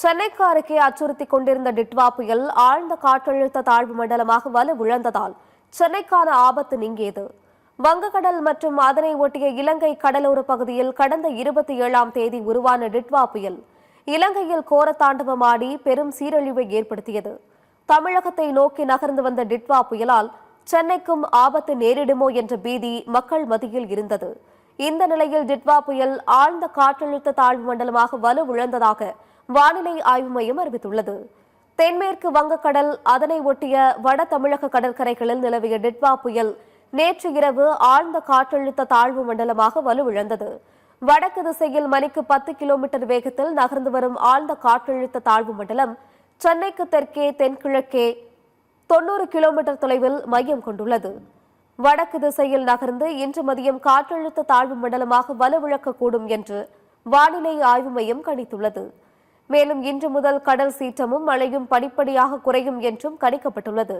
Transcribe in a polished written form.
சென்னைக்கு அருகே அச்சுறுத்திக் கொண்டிருந்த டிட்வா புயல் ஆழ்ந்த காற்றழுத்த தாழ்வு மண்டலமாக வலுவிழந்ததால் சென்னைக்கான ஆபத்து நீங்கியது. வங்கக்கடல் மற்றும் அதனை ஒட்டிய இலங்கை கடலோர பகுதியில் கடந்த 27ஆம் தேதி உருவான டிட்வா புயல் இலங்கையில் கோர தாண்டவமாடி பெரும் சீரழிவை ஏற்படுத்தியது. தமிழகத்தை நோக்கி நகர்ந்து வந்த டிட்வா புயலால் சென்னைக்கும் ஆபத்து நேரிடுமோ என்ற பீதி மக்கள் மத்தியில் இருந்தது. இந்த நிலையில் டிட்வா புயல் ஆழ்ந்த காற்றழுத்த தாழ்வு மண்டலமாக வலுவிழந்ததாக வானிலை ஆய்வு மையம் அறிவித்துள்ளது. தென்மேற்கு வங்கக்கடல் அதனை ஒட்டிய வட தமிழக கடற்கரைகளில் நிலவிய டிட்வா புயல் நேற்று இரவு ஆழ்ந்த காற்றழுத்த தாழ்வு மண்டலமாக வலுவிழந்தது. வடக்கு திசையில் மணிக்கு 10 கிலோமீட்டர் வேகத்தில் நகர்ந்து வரும் ஆழ்ந்த காற்றழுத்த தாழ்வு மண்டலம் சென்னைக்கு தெற்கே தென்கிழக்கே 90 கிலோமீட்டர் தொலைவில் மையம் கொண்டுள்ளது. வடக்கு திசையில் நகர்ந்து இன்று மதியம் காற்றழுத்த தாழ்வு மண்டலமாக வலுவிழக்கக்கூடும் என்று வானிலை ஆய்வு மையம் கணித்துள்ளது. மேலும் இன்று முதல் கடல் சீற்றமும் மழையும் படிப்படியாக குறையும் என்றும் கணிக்கப்பட்டுள்ளது.